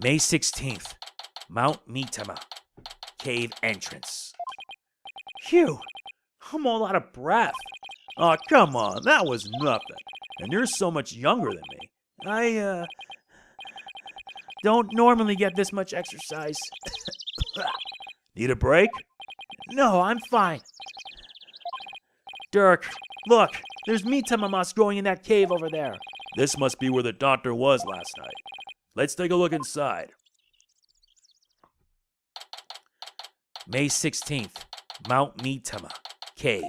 May 16th, Mount Mitama, cave entrance. Phew, I'm all out of breath. Oh, come on, that was nothing. And you're so much younger than me. I don't normally get this much exercise. Need a break? No, I'm fine. Dhurke, look, there's Mitama moss growing in that cave over there. This must be where the doctor was last night. Let's take a look inside. May 16th, Mount Mitama, cave.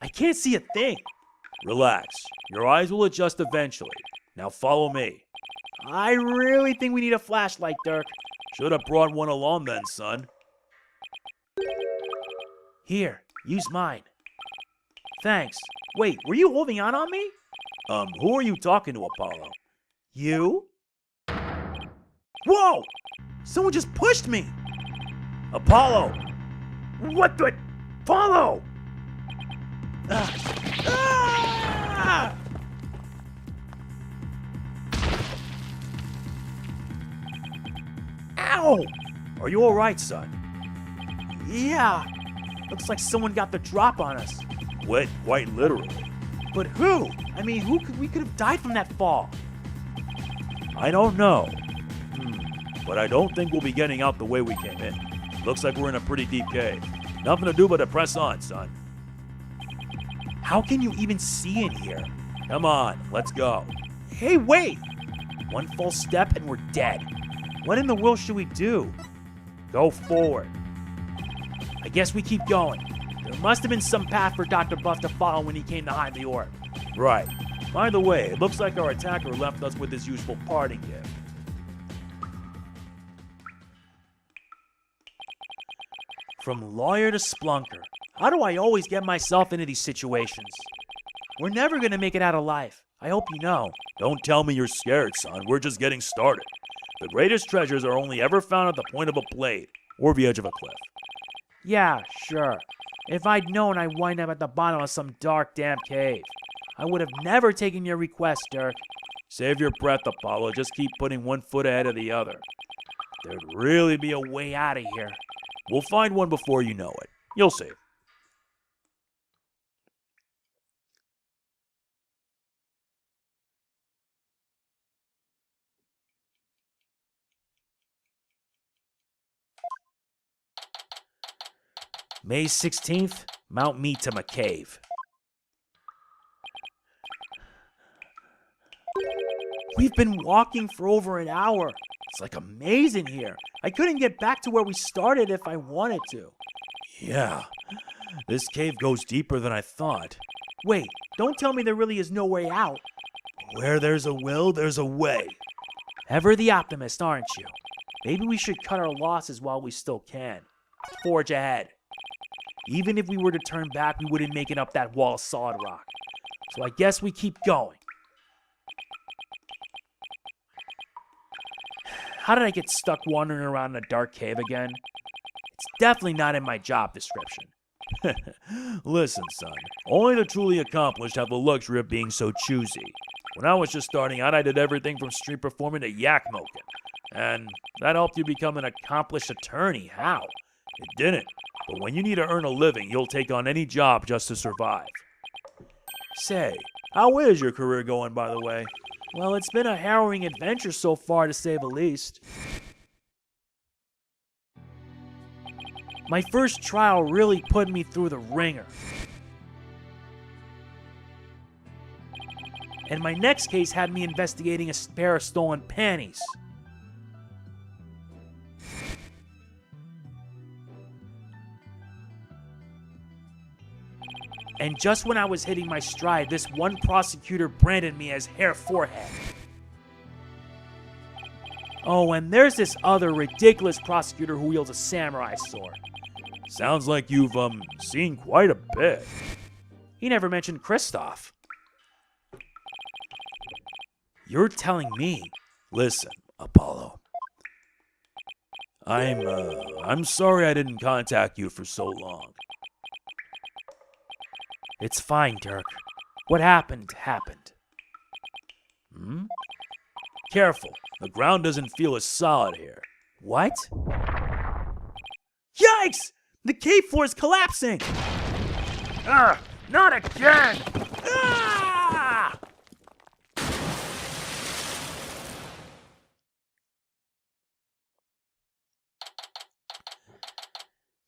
I can't see a thing. Relax. Your eyes will adjust eventually. Now follow me. I really think we need a flashlight, Dhurke. Should have brought one along then, son. Here, use mine. Thanks. Wait, were you holding on me? Who are you talking to, Apollo? You? Whoa! Someone just pushed me! Apollo! What the? Apollo! Ah! Ow! Are you alright, son? Yeah. Looks like someone got the drop on us. What? Quite literally. But who? I mean, we could have died from that fall. I don't know. But I don't think we'll be getting out the way we came in. Looks like we're in a pretty deep cave. Nothing to do but to press on, son. How can you even see in here? Come on, let's go. Hey, wait! One false step and we're dead. What in the world should we do? Go forward. I guess we keep going. There must have been some path for Dr. Buff to follow when he came to hide the orb. Right. By the way, it looks like our attacker left us with his useful parting gift. From lawyer to splunker. How do I always get myself into these situations? We're never gonna make it out alive. I hope you know. Don't tell me you're scared, son. We're just getting started. The greatest treasures are only ever found at the point of a blade or the edge of a cliff. Yeah, sure. If I'd known I'd wind up at the bottom of some dark, damp cave, I would have never taken your request, Dhurke. Save your breath, Apollo. Just keep putting one foot ahead of the other. There'd really be a way out of here. We'll find one before you know it. You'll see. May 16th, Mount Mitama Cave. We've been walking for over an hour. It's like a maze in here. I couldn't get back to where we started if I wanted to. Yeah, this cave goes deeper than I thought. Wait, don't tell me there really is no way out. Where there's a will, there's a way. Ever the optimist, aren't you? Maybe we should cut our losses while we still can. Forge ahead. Even if we were to turn back, we wouldn't make it up that wall of solid rock. So I guess we keep going. How did I get stuck wandering around in a dark cave again? It's definitely not in my job description. Listen, son. Only the truly accomplished have the luxury of being so choosy. When I was just starting out, I did everything from street performing to yak milking. And that helped you become an accomplished attorney. How? It didn't. But when you need to earn a living, you'll take on any job just to survive. Say, how is your career going, by the way? Well, it's been a harrowing adventure so far, to say the least. My first trial really put me through the ringer. And my next case had me investigating a pair of stolen panties. And just when I was hitting my stride, this one prosecutor branded me as Hair Forehead. Oh, and there's this other ridiculous prosecutor who wields a samurai sword. Sounds like you've, seen quite a bit. He never mentioned Kristoff. You're telling me. Listen, Apollo. I'm sorry I didn't contact you for so long. It's fine, Dhurke. What happened, happened. Careful, the ground doesn't feel as solid here. What? Yikes! The cave floor is collapsing! Not again! Ah!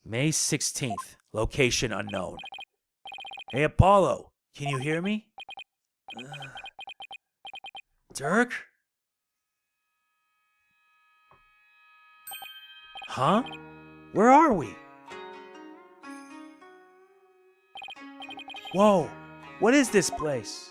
May 16th, location unknown. Hey, Apollo, can you hear me? Dhurke? Huh? Where are we? Whoa, what is this place?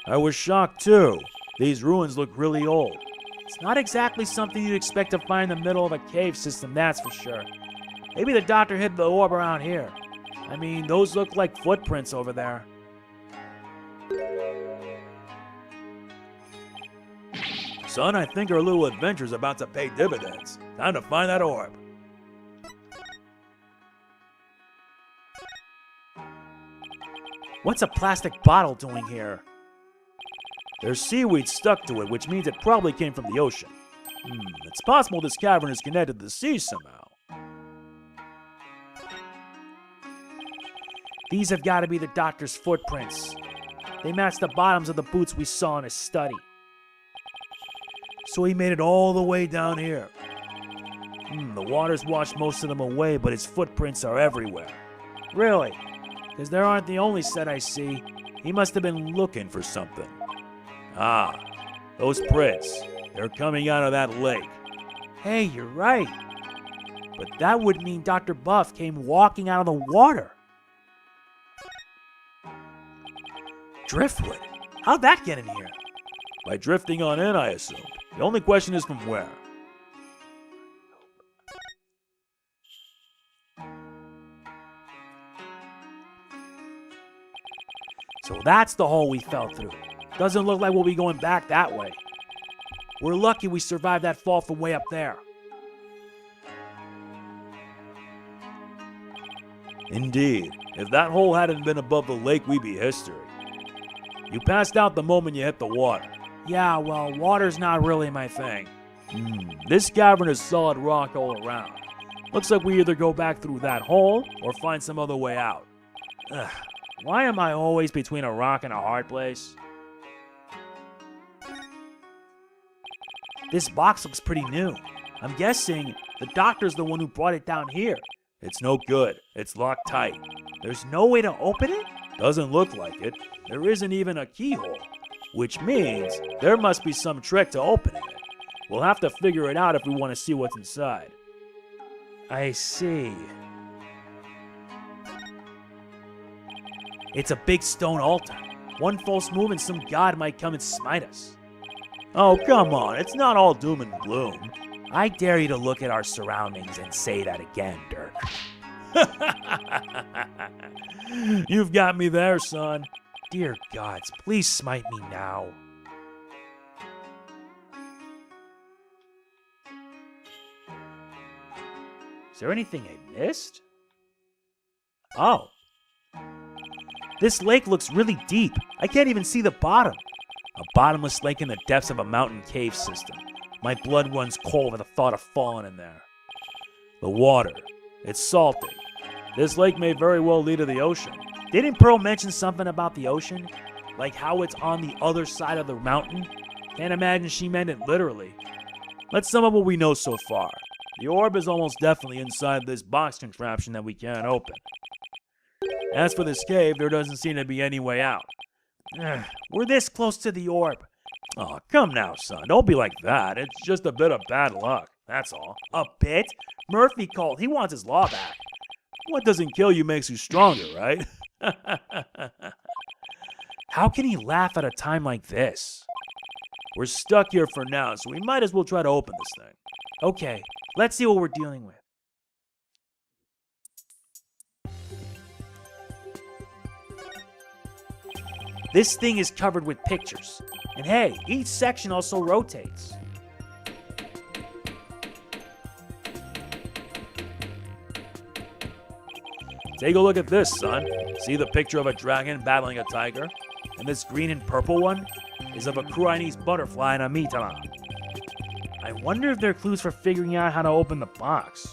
I was shocked too. These ruins look really old. It's not exactly something you'd expect to find in the middle of a cave system, that's for sure. Maybe the doctor hid the orb around here. I mean, those look like footprints over there. Son, I think our little adventure's about to pay dividends. Time to find that orb. What's a plastic bottle doing here? There's seaweed stuck to it, which means it probably came from the ocean. It's possible this cavern is connected to the sea somehow. These have got to be the doctor's footprints. They match the bottoms of the boots we saw in his study. So he made it all the way down here. The water's washed most of them away, but his footprints are everywhere. Really? Because there aren't the only set I see. He must have been looking for something. Ah, those prints. They're coming out of that lake. Hey, you're right. But that would mean Dr. Buff came walking out of the water. Driftwood? How'd that get in here? By drifting on in, I assume. The only question is from where. So that's the hole we fell through. Doesn't look like we'll be going back that way. We're lucky we survived that fall from way up there. Indeed. If that hole hadn't been above the lake, we'd be history. You passed out the moment you hit the water. Yeah, well, water's not really my thing. This cavern is solid rock all around. Looks like we either go back through that hole or find some other way out. Ugh, why am I always between a rock and a hard place? This box looks pretty new. I'm guessing the doctor's the one who brought it down here. It's no good. It's locked tight. There's no way to open it? Doesn't look like it. There isn't even a keyhole. Which means there must be some trick to opening it. We'll have to figure it out if we want to see what's inside. I see. It's a big stone altar. One false move and some god might come and smite us. Oh, come on. It's not all doom and gloom. I dare you to look at our surroundings and say that again, Dhurke. You've got me there, son. Dear gods, please smite me now. Is there anything I missed? Oh. This lake looks really deep. I can't even see the bottom. A bottomless lake in the depths of a mountain cave system. My blood runs cold at the thought of falling in there. The water. It's salty. This lake may very well lead to the ocean. Didn't Pearl mention something about the ocean? Like how it's on the other side of the mountain? Can't imagine she meant it literally. Let's sum up what we know so far. The orb is almost definitely inside this box contraption that we can't open. As for this cave, there doesn't seem to be any way out. We're this close to the orb. Oh, come now, son. Don't be like that. It's just a bit of bad luck. That's all. A bit? Murphy called. He wants his law back. What doesn't kill you makes you stronger, right? How can he laugh at a time like this? We're stuck here for now, so we might as well try to open this thing. Okay, let's see what we're dealing with. This thing is covered with pictures. And hey, each section also rotates. Take a look at this, son. See the picture of a dragon battling a tiger? And this green and purple one is of a Khura'inese butterfly and a Mitama. I wonder if they're clues for figuring out how to open the box.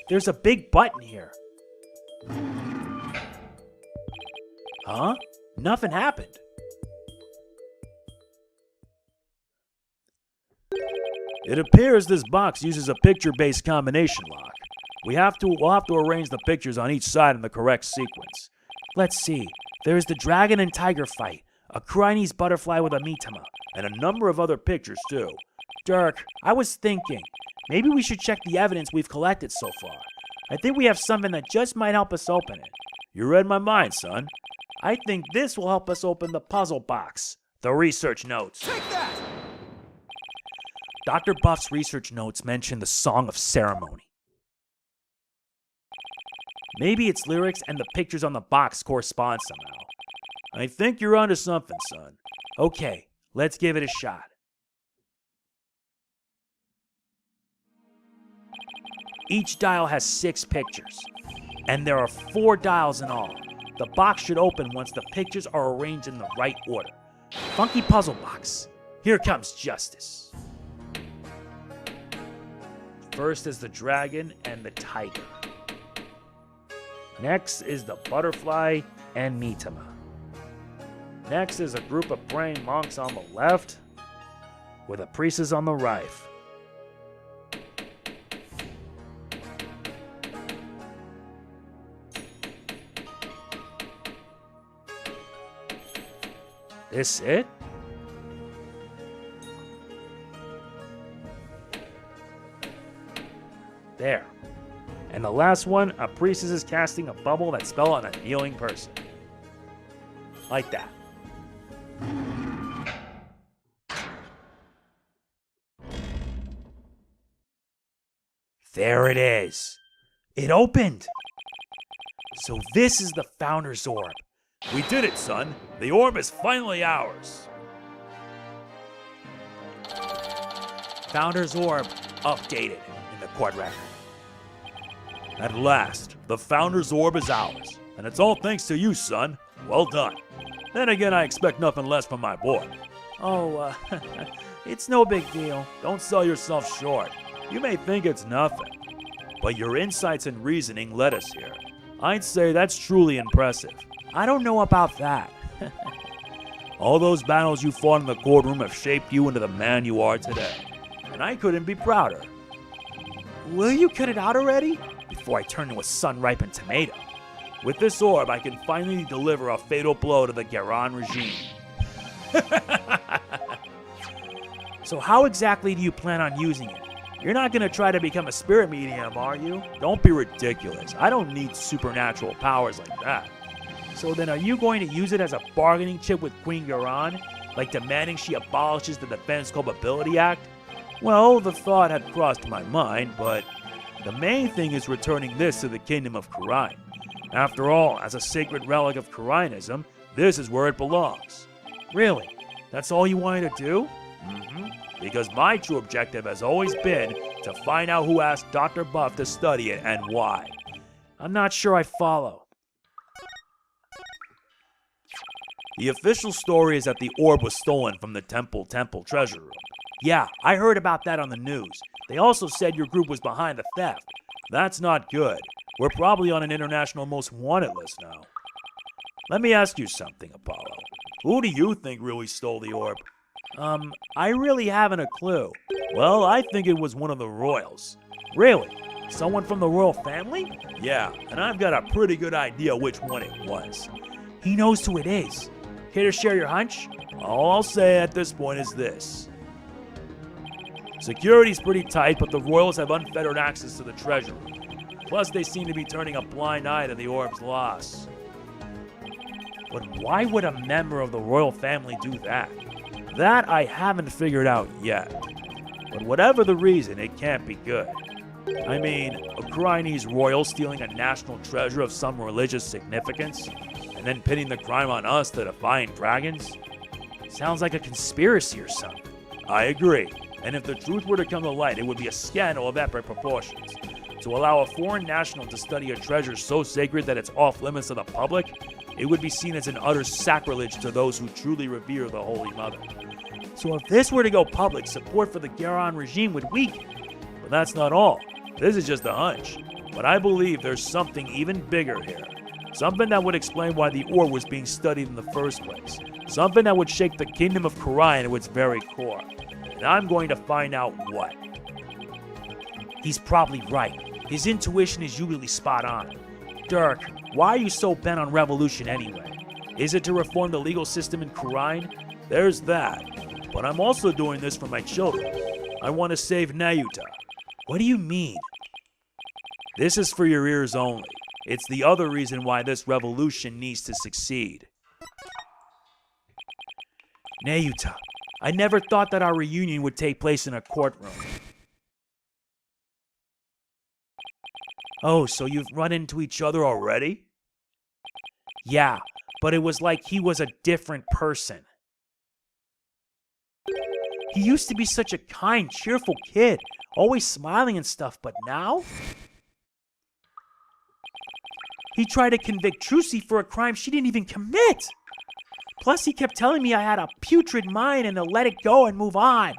There's a big button here. Huh? Nothing happened. It appears this box uses a picture-based combination lock. We'll have to arrange the pictures on each side in the correct sequence. Let's see. There's the dragon and tiger fight, a Khura'inese butterfly with a Mitama, and a number of other pictures too. Dhurke, I was thinking, maybe we should check the evidence we've collected so far. I think we have something that just might help us open it. You read my mind, son. I think this will help us open the puzzle box. The research notes. Take that! Dr. Buff's research notes mention the Song of Ceremony. Maybe its lyrics and the pictures on the box correspond somehow. I think you're onto something, son. Okay, let's give it a shot. Each dial has 6 pictures, and there are 4 dials in all. The box should open once the pictures are arranged in the right order. Funky puzzle box. Here comes justice. First is the dragon and the tiger. Next is the butterfly and Mitama. Next is a group of praying monks on the left, with a priestess on the right. This it? There. And the last one, a priestess is casting a bubble that spells on a kneeling person. Like that. There it is. It opened. So this is the Founder's Orb. We did it, son. The orb is finally ours. Founder's Orb updated in the court record. At last, the Founder's Orb is ours, and it's all thanks to you, son. Well done. Then again, I expect nothing less from my boy. Oh, it's no big deal. Don't sell yourself short. You may think it's nothing, but your insights and reasoning led us here. I'd say that's truly impressive. I don't know about that. All those battles you fought in the courtroom have shaped you into the man you are today, and I couldn't be prouder. Will you cut it out already? Before I turn into a sun-ripened tomato. With this orb, I can finally deliver a fatal blow to the Khura'in regime. So how exactly do you plan on using it? You're not going to try to become a spirit medium, are you? Don't be ridiculous. I don't need supernatural powers like that. So then are you going to use it as a bargaining chip with Queen Khura'in? Like demanding she abolishes the Defense Culpability Act? Well, the thought had crossed my mind, but the main thing is returning this to the Kingdom of Khura'in. After all, as a sacred relic of Khura'inism, this is where it belongs. Really? That's all you wanted to do? Because my true objective has always been to find out who asked Dr. Buff to study it and why. I'm not sure I follow. The official story is that the orb was stolen from the temple treasure room. Yeah, I heard about that on the news. They also said your group was behind the theft. That's not good. We're probably on an international most wanted list now. Let me ask you something, Apollo. Who do you think really stole the orb? I really haven't a clue. Well, I think it was one of the royals. Really? Someone from the royal family? Yeah, and I've got a pretty good idea which one it was. He knows who it is. Care to share your hunch? All I'll say at this point is this. Security's pretty tight, but the royals have unfettered access to the treasure room. Plus, they seem to be turning a blind eye to the orb's loss. But why would a member of the royal family do that? That I haven't figured out yet. But whatever the reason, it can't be good. I mean, a Khura'inese royal stealing a national treasure of some religious significance, and then pinning the crime on us, the Defiant Dragons? Sounds like a conspiracy or something. I agree. And if the truth were to come to light, it would be a scandal of epic proportions. To allow a foreign national to study a treasure so sacred that it's off limits to the public, it would be seen as an utter sacrilege to those who truly revere the Holy Mother. So if this were to go public, support for the Khura'in regime would weaken. But that's not all. This is just a hunch. But I believe there's something even bigger here. Something that would explain why the ore was being studied in the first place. Something that would shake the kingdom of Khura'in to its very core. And I'm going to find out what. He's probably right. His intuition is usually spot on. Dhurke, why are you so bent on revolution anyway? Is it to reform the legal system in Khura'in? There's that. But I'm also doing this for my children. I want to save Nayuta. What do you mean? This is for your ears only. It's the other reason why this revolution needs to succeed. Nayuta, I never thought that our reunion would take place in a courtroom. Oh, so you've run into each other already? Yeah, but it was like he was a different person. He used to be such a kind, cheerful kid, always smiling and stuff, but now? He tried to convict Trucy for a crime she didn't even commit. Plus, he kept telling me I had a putrid mind and to let it go and move on.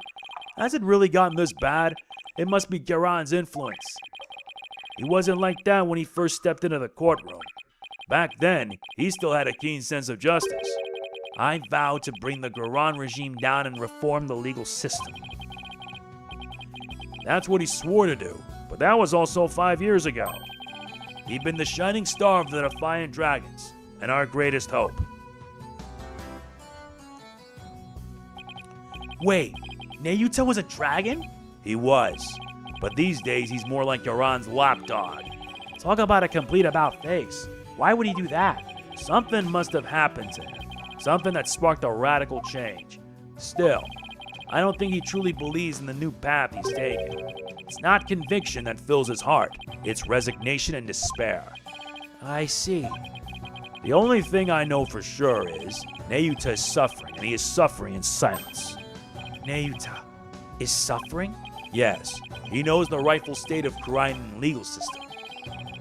Has it really gotten this bad? It must be Khura'in's influence. He wasn't like that when he first stepped into the courtroom. Back then, he still had a keen sense of justice. I vowed to bring the Khura'in regime down and reform the legal system. That's what he swore to do, but that was also 5 years ago. He'd been the shining star of the Defiant Dragons, and our greatest hope. Wait, Nayuta was a dragon? He was, but these days he's more like Khura'in's lapdog. Talk about a complete about-face. Why would he do that? Something must have happened to him. Something that sparked a radical change. Still, I don't think he truly believes in the new path he's taking. It's not conviction that fills his heart. It's resignation and despair. I see. The only thing I know for sure is Nayuta is suffering, and he is suffering in silence. Nayuta is suffering? Yes, he knows the rightful state of Khura'in legal system.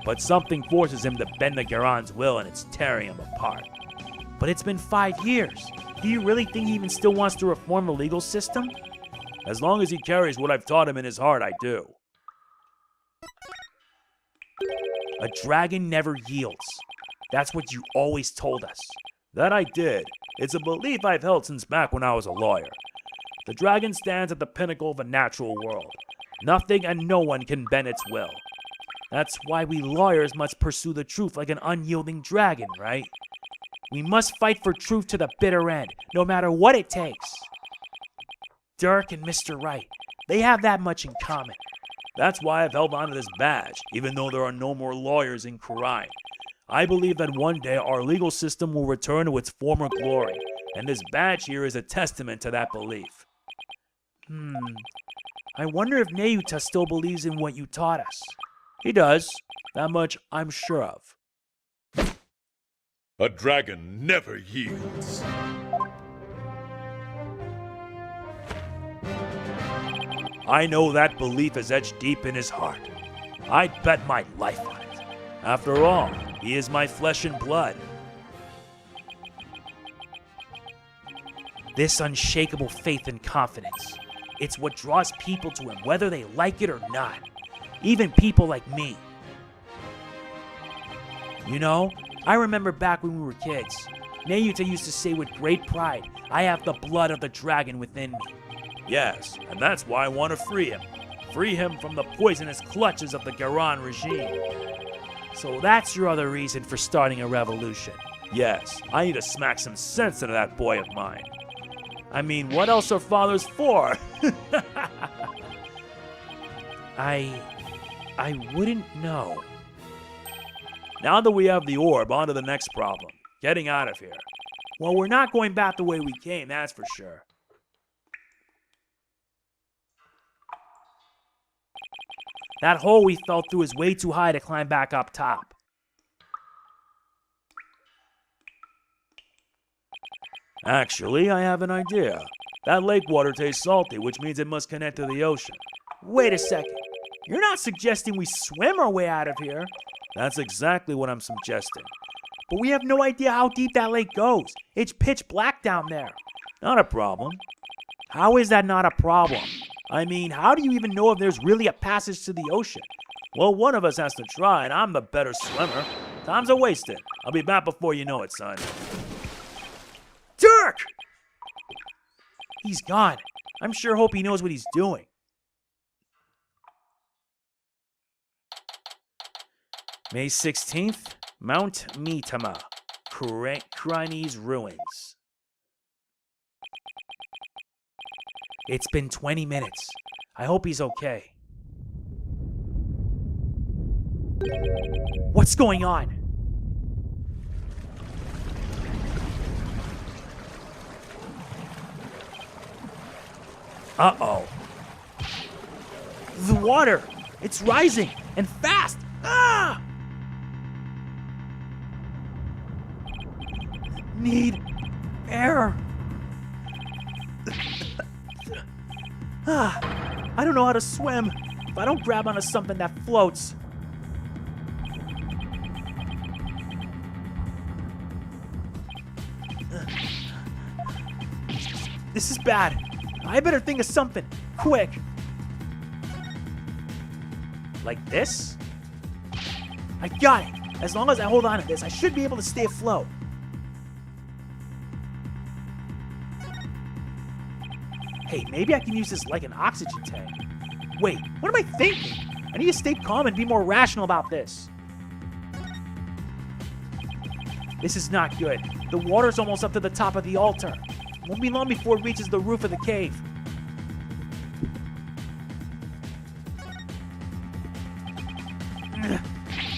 But something forces him to bend the Khura'in's will, and it's tearing him apart. But it's been 5 years. Do you really think he even still wants to reform the legal system? As long as he carries what I've taught him in his heart, I do. A dragon never yields. That's what you always told us. That I did. It's a belief I've held since back when I was a lawyer. The dragon stands at the pinnacle of a natural world. Nothing and no one can bend its will. That's why we lawyers must pursue the truth like an unyielding dragon, right? We must fight for truth to the bitter end, no matter what it takes. Dhurke and Mr. Wright, they have that much in common. That's why I've held on to this badge, even though there are no more lawyers in Khura'in. I believe that one day our legal system will return to its former glory, and this badge here is a testament to that belief. I wonder if Nayuta still believes in what you taught us. He does. That much I'm sure of. A dragon never yields. I know that belief is etched deep in his heart. I'd bet my life on it. After all, he is my flesh and blood. This unshakable faith and confidence, it's what draws people to him, whether they like it or not. Even people like me. You know, I remember back when we were kids, Nayuta used to say with great pride, I have the blood of the dragon within me. Yes, and that's why I want to free him. Free him from the poisonous clutches of the Khura'in regime. So that's your other reason for starting a revolution. Yes, I need to smack some sense into that boy of mine. I mean, what else are fathers for? I wouldn't know. Now that we have the orb, on to the next problem. Getting out of here. Well, we're not going back the way we came, that's for sure. That hole we fell through is way too high to climb back up top. Actually, I have an idea. That lake water tastes salty, which means it must connect to the ocean. Wait a second. You're not suggesting we swim our way out of here? That's exactly what I'm suggesting. But we have no idea how deep that lake goes. It's pitch black down there. Not a problem. How is that not a problem? I mean, how do you even know if there's really a passage to the ocean? Well, one of us has to try, and I'm the better swimmer. Time's a wasted. I'll be back before you know it, son. Dhurke! He's gone. I'm sure hope he knows what he's doing. May 16th, Mount Mitama, Khura'in's ruins. It's been 20 minutes. I hope he's okay. What's going on? Uh-oh. The water! It's rising! And fast! Ah! Need air. I don't know how to swim. If I don't grab onto something that floats. This is bad. I better think of something. Quick. Like this? I got it. As long as I hold on to this, I should be able to stay afloat. Hey, maybe I can use this like an oxygen tank. Wait, what am I thinking? I need to stay calm and be more rational about this. This is not good. The water's almost up to the top of the altar. Won't be long before it reaches the roof of the cave.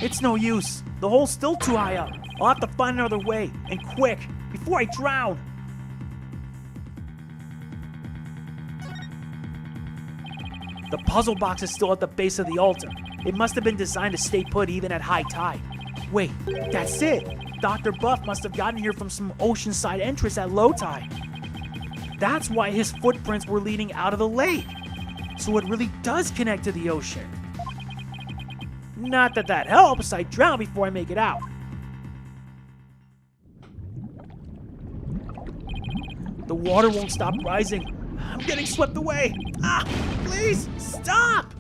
It's no use. The hole's still too high up. I'll have to find another way, and quick, before I drown. The puzzle box is still at the base of the altar. It must have been designed to stay put even at high tide. Wait, that's it. Dr. Buff must have gotten here from some oceanside entrance at low tide. That's why his footprints were leading out of the lake. So it really does connect to the ocean. Not that that helps. I drown before I make it out. The water won't stop rising. I'm getting swept away. Ah, please stop.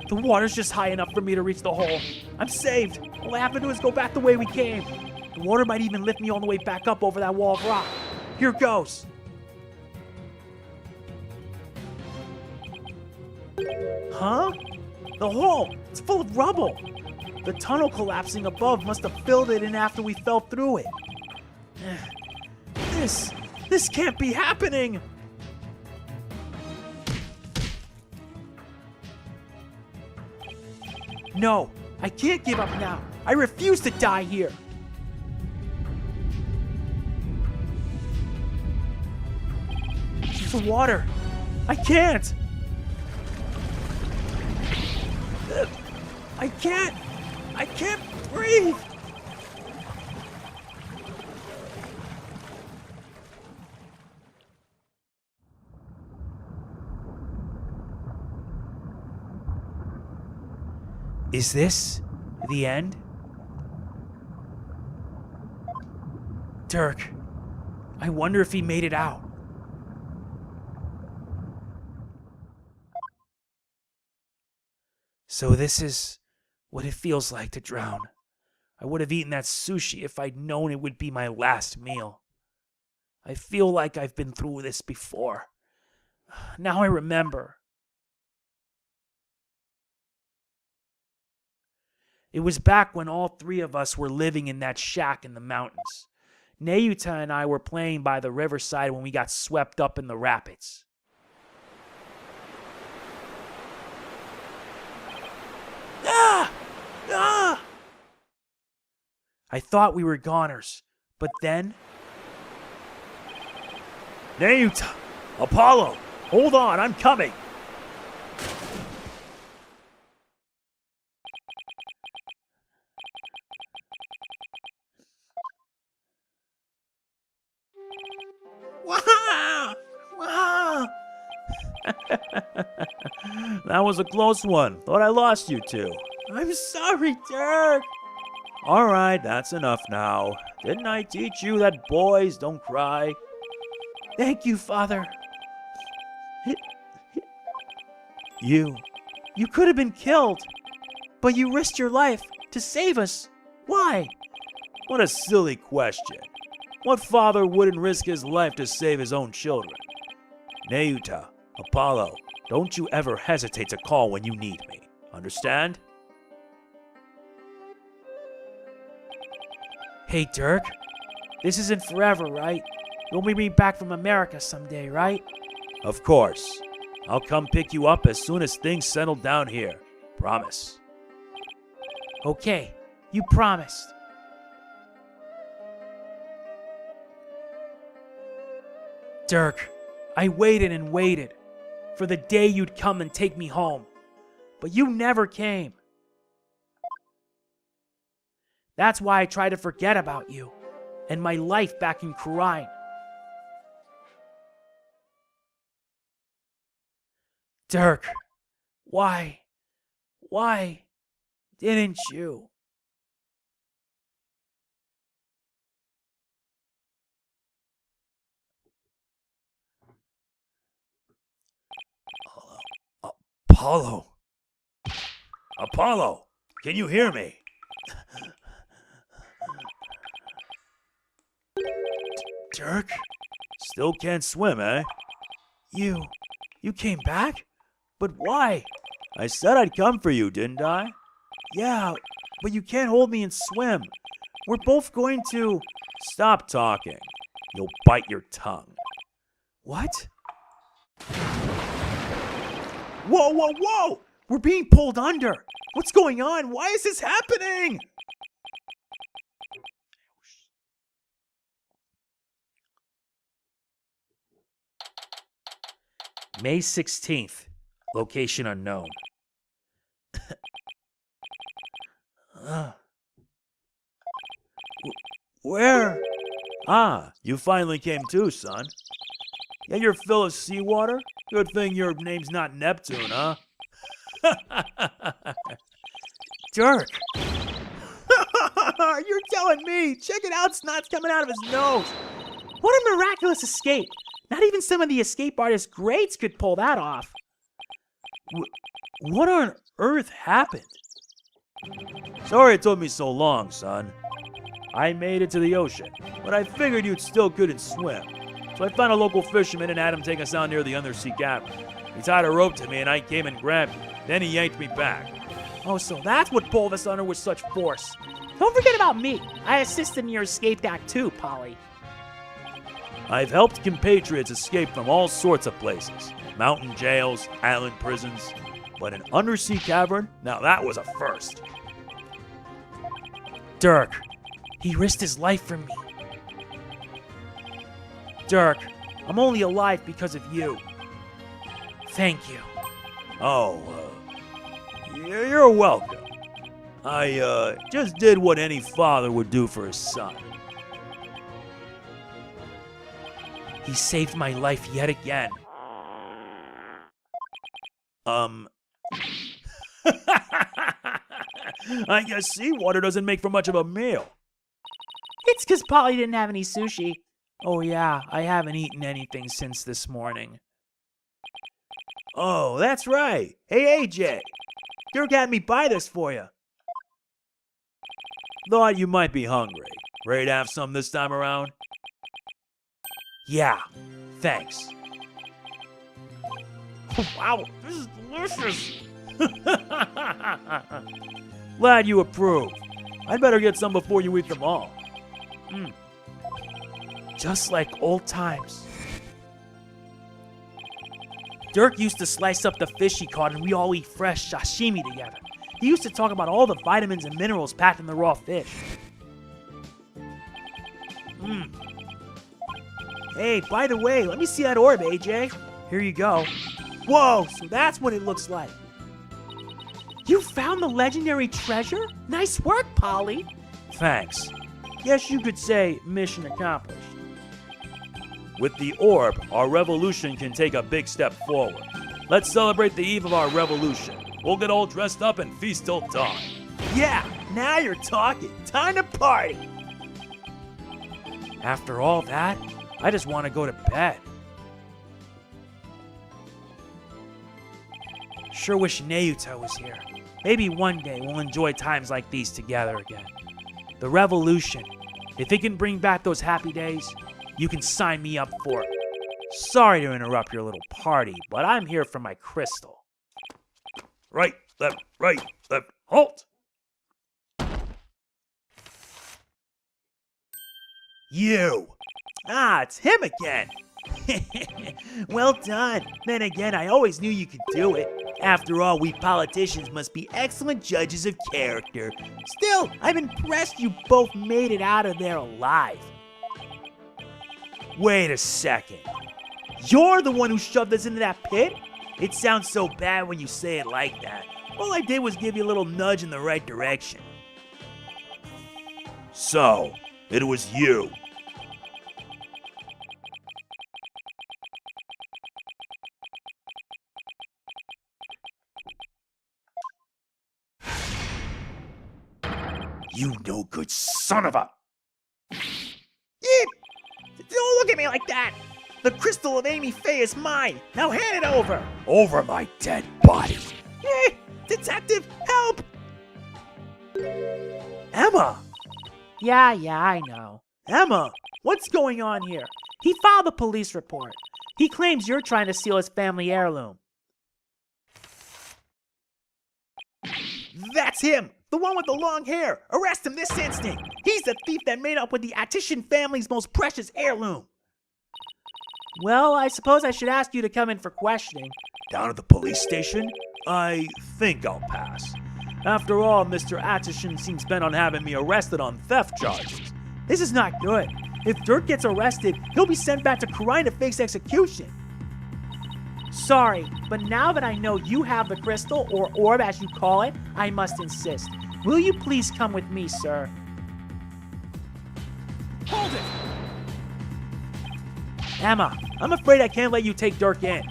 The water's just high enough for me to reach the hole. I'm saved. All I have to do is go back the way we came. The water might even lift me all the way back up over that wall of rock. Here goes. Huh? The hole! It's full of rubble! The tunnel collapsing above must have filled it in after we fell through it. This can't be happening! No, I can't give up now. I refuse to die here. The water. I can't. I can't breathe. Is this the end? Dhurke, I wonder if he made it out. So this is what it feels like to drown. I would have eaten that sushi if I'd known it would be my last meal. I feel like I've been through this before. Now I remember. It was back when all three of us were living in that shack in the mountains. Nayuta and I were playing by the riverside when we got swept up in the rapids. Ah! Ah! I thought we were goners, but then... Nayuta! Apollo! Hold on, I'm coming! Wow! Wow! That was a close one. Thought I lost you two. I'm sorry, Dhurke. All right, that's enough now. Didn't I teach you that boys don't cry? Thank you, Father. You could have been killed, but you risked your life to save us. Why? What a silly question. What father wouldn't risk his life to save his own children? Neuta, Apollo, don't you ever hesitate to call when you need me. Understand? Hey, Dhurke. This isn't forever, right? You'll be back from America someday, right? Of course. I'll come pick you up as soon as things settle down here. Promise. Okay, you promised. Dhurke, I waited and waited for the day you'd come and take me home, but you never came. That's why I tried to forget about you and my life back in Khura'in. Dhurke, why didn't you? Apollo? Apollo, can you hear me? Dhurke? Still can't swim, eh? You came back? But why? I said I'd come for you, didn't I? Yeah, but you can't hold me and swim. We're both going to... Stop talking. You'll bite your tongue. What? Whoa, whoa, whoa! We're being pulled under. What's going on? Why is this happening? May 16th. Location unknown. Where? Ah, you finally came too, son. Yeah, you're full of seawater? Good thing your name's not Neptune, huh? Dhurke! You're telling me! Check it out, snot's coming out of his nose! What a miraculous escape! Not even some of the escape artist greats could pull that off. What on earth happened? Sorry it took me so long, son. I made it to the ocean, but I figured you still couldn't swim. So I found a local fisherman and had him take us down near the undersea cavern. He tied a rope to me and I came and grabbed you. Then he yanked me back. Oh, so that's what pulled us under with such force. Don't forget about me. I assisted in your escape act too, Polly. I've helped compatriots escape from all sorts of places. Mountain jails, island prisons. But an undersea cavern? Now that was a first. Dhurke, he risked his life for me. Dhurke, I'm only alive because of you. Thank you. Oh, you're welcome. I, just did what any father would do for his son. He saved my life yet again. I guess seawater doesn't make for much of a meal. It's because Polly didn't have any sushi. Oh yeah, I haven't eaten anything since this morning. Oh, that's right. Hey, AJ. Dhurke had me buy this for you. Thought you might be hungry. Ready to have some this time around? Yeah, thanks. Wow, this is delicious. Glad you approve. I'd better get some before you eat them all. Just like old times. Dhurke used to slice up the fish he caught and we all eat fresh sashimi together. He used to talk about all the vitamins and minerals packed in the raw fish. Hey, by the way, let me see that orb, AJ. Here you go. Whoa, so that's what it looks like. You found the legendary treasure? Nice work, Polly. Thanks. Guess you could say mission accomplished. With the orb, our revolution can take a big step forward. Let's celebrate the eve of our revolution. We'll get all dressed up and feast till dawn. Yeah, now you're talking. Time to party. After all that, I just want to go to bed. Sure wish Nayuta was here. Maybe one day we'll enjoy times like these together again. The revolution. If it can bring back those happy days, you can sign me up for it. Sorry to interrupt your little party, but I'm here for my crystal. Right, left, halt! You. Ah, it's him again. Well done. Then again, I always knew you could do it. After all, we politicians must be excellent judges of character. Still, I'm impressed you both made it out of there alive. Wait a second. You're the one who shoved us into that pit? It sounds so bad when you say it like that. All I did was give you a little nudge in the right direction. So, it was you. You no good son of a... Eep! Don't look at me like that! The crystal of Amy Faye is mine! Now hand it over! Over my dead body. Detective, help! Emma! Yeah, I know. Emma, what's going on here? He filed a police report. He claims you're trying to steal his family heirloom. That's him! The one with the long hair! Arrest him this instant! He's the thief that made up with the Athenian family's most precious heirloom! Well, I suppose I should ask you to come in for questioning. Down at the police station? I think I'll pass. After all, Mr. Athenian seems bent on having me arrested on theft charges. This is not good. If Dhurke gets arrested, he'll be sent back to Khura'in to face execution. Sorry, but now that I know you have the crystal, or orb as you call it, I must insist. Will you please come with me, sir? Hold it! Emma, I'm afraid I can't let you take Dhurke in.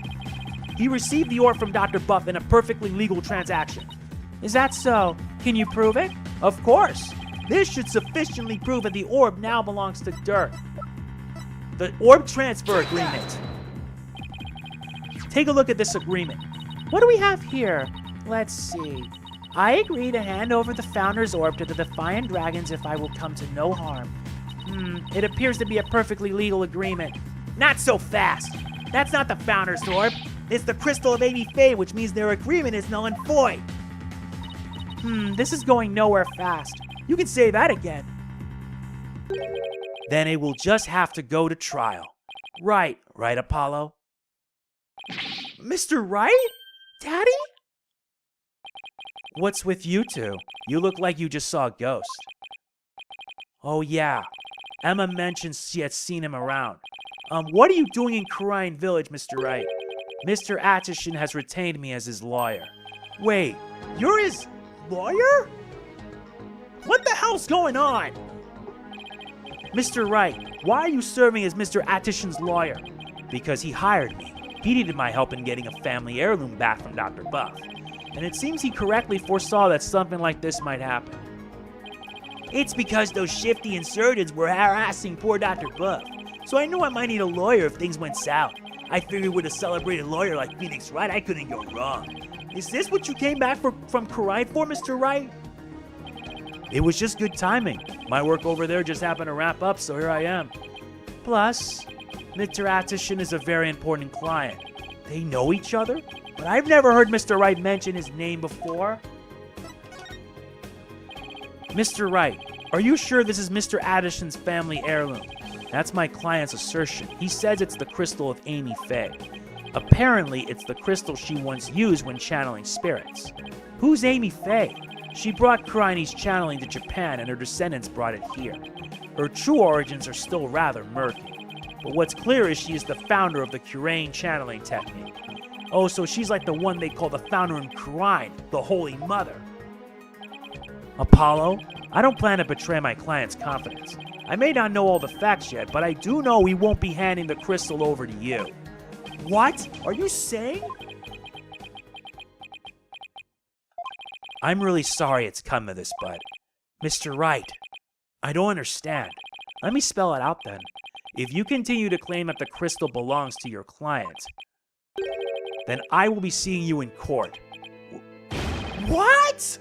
He received the orb from Dr. Buff in a perfectly legal transaction. Is that so? Can you prove it? Of course. This should sufficiently prove that the orb now belongs to Dhurke. The orb transfer agreement. Take a look at this agreement. What do we have here? Let's see. I agree to hand over the Founder's Orb to the Defiant Dragons if I will come to no harm. It appears to be a perfectly legal agreement. Not so fast. That's not the Founder's Orb. It's the Crystal of Amy Faye, which means their agreement is null and void. This is going nowhere fast. You can say that again. Then it will just have to go to trial. Right, Apollo? Mr. Wright? Daddy? What's with you two? You look like you just saw a ghost. Oh yeah, Emma mentioned she had seen him around. What are you doing in Kurain Village, Mr. Wright? Mr. Athenian has retained me as his lawyer. Wait, you're his lawyer? What the hell's going on? Mr. Wright, why are you serving as Mr. Athenian's lawyer? Because he hired me. He needed my help in getting a family heirloom back from Dr. Buff. And it seems he correctly foresaw that something like this might happen. It's because those shifty insurgents were harassing poor Dr. Buff. So I knew I might need a lawyer if things went south. I figured with a celebrated lawyer like Phoenix Wright, I couldn't go wrong. Is this what you came back from Khura'in for, Mr. Wright? It was just good timing. My work over there just happened to wrap up, so here I am. Plus, Mr. Athenian is a very important client. They know each other? But I've never heard Mr. Wright mention his name before. Mr. Wright, are you sure this is Mr. Athenian's family heirloom? That's my client's assertion. He says it's the crystal of Amy Faye. Apparently, it's the crystal she once used when channeling spirits. Who's Amy Faye? She brought Khura'in's channeling to Japan and her descendants brought it here. Her true origins are still rather murky. But what's clear is she is the founder of the Kurain channeling technique. Oh, so she's like the one they call the founder in Khura'in, the Holy Mother. Apollo, I don't plan to betray my client's confidence. I may not know all the facts yet, but I do know we won't be handing the crystal over to you. What? Are you saying? I'm really sorry it's come to this, but Mr. Wright, I don't understand. Let me spell it out then. If you continue to claim that the crystal belongs to your client, then I will be seeing you in court. What?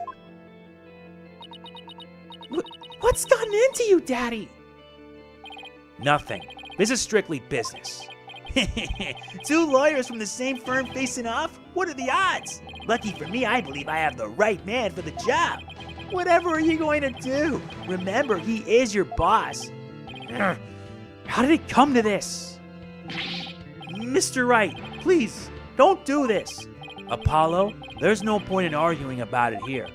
What's gotten into you, Daddy? Nothing. This is strictly business. Two lawyers from the same firm facing off? What are the odds? Lucky for me, I believe I have the right man for the job. Whatever are you going to do? Remember, he is your boss. How did it come to this? Mr. Wright, please, don't do this. Apollo, there's no point in arguing about it here.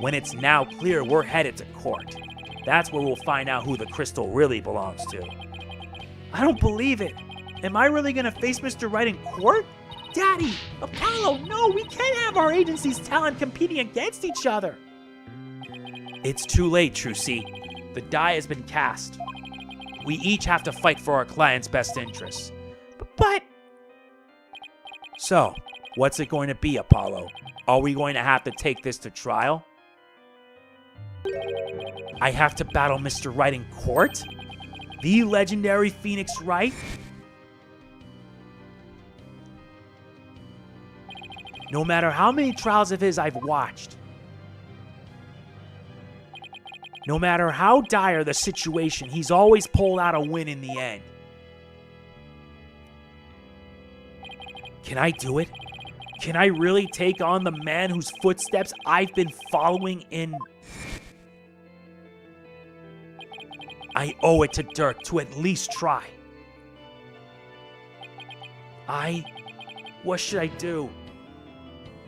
When it's now clear we're headed to court, that's where we'll find out who the crystal really belongs to. I don't believe it. Am I really going to face Mr. Wright in court? Daddy, Apollo, no, we can't have our agency's talent competing against each other. It's too late, Trucy. The die has been cast. We each have to fight for our client's best interests. But... So, what's it going to be, Apollo? Are we going to have to take this to trial? I have to battle Mr. Wright in court? The legendary Phoenix Wright? No matter how many trials of his I've watched, no matter how dire the situation, he's always pulled out a win in the end. Can I do it? Can I really take on the man whose footsteps I've been following in... I owe it to Dhurke to at least try. What should I do?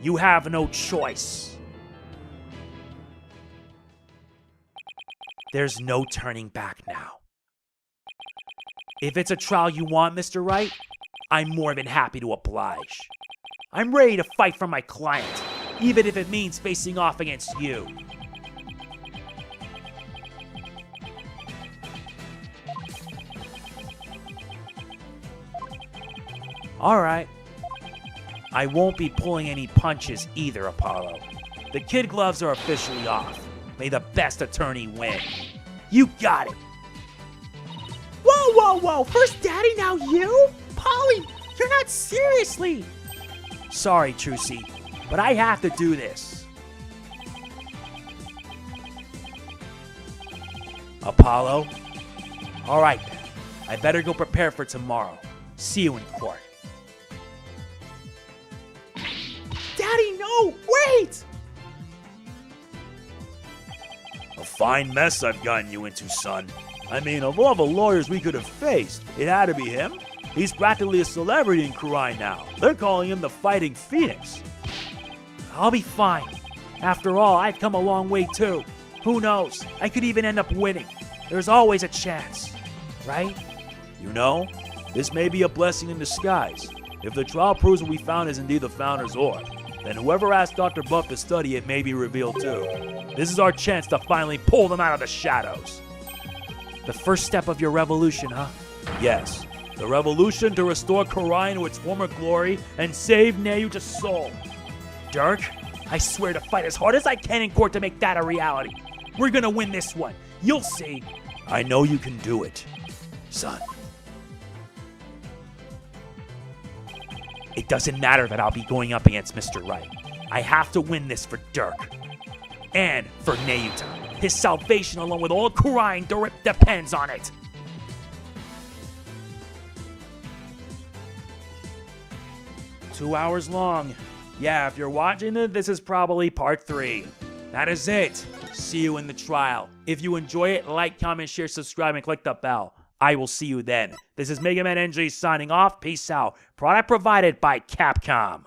You have no choice. There's no turning back now. If it's a trial you want, Mr. Wright, I'm more than happy to oblige. I'm ready to fight for my client, even if it means facing off against you. All right. I won't be pulling any punches either, Apollo. The kid gloves are officially off. May the best attorney win. You got it. Whoa, whoa, whoa. First Daddy, now you? Polly, you're not seriously. Sorry, Trucy, but I have to do this. Apollo? All right, then. I better go prepare for tomorrow. See you in court. Daddy, no! Wait! A fine mess I've gotten you into, son. I mean, of all the lawyers we could have faced, it had to be him. He's practically a celebrity in Khura'in now. They're calling him the Fighting Phoenix. I'll be fine. After all, I've come a long way too. Who knows? I could even end up winning. There's always a chance, right? You know, this may be a blessing in disguise. If the trial proves what we found is indeed the Founder's Orb, then whoever asked Dr. Buff to study it may be revealed too. This is our chance to finally pull them out of the shadows. The first step of your revolution, huh? Yes, the revolution to restore Khura'in to its former glory and save Nayuta's soul. Dhurke, I swear to fight as hard as I can in court to make that a reality. We're gonna win this one. You'll see. I know you can do it, son. It doesn't matter that I'll be going up against Mr. Wright. I have to win this for Dhurke. And for Nayuta. His salvation along with all Khura'in depends on it. $2 long. Yeah, if you're watching it, this is probably part 3. That is it. See you in the trial. If you enjoy it, like, comment, share, subscribe, and click the bell. I will see you then. This is MegamanNG signing off. Peace out. Product provided by Capcom.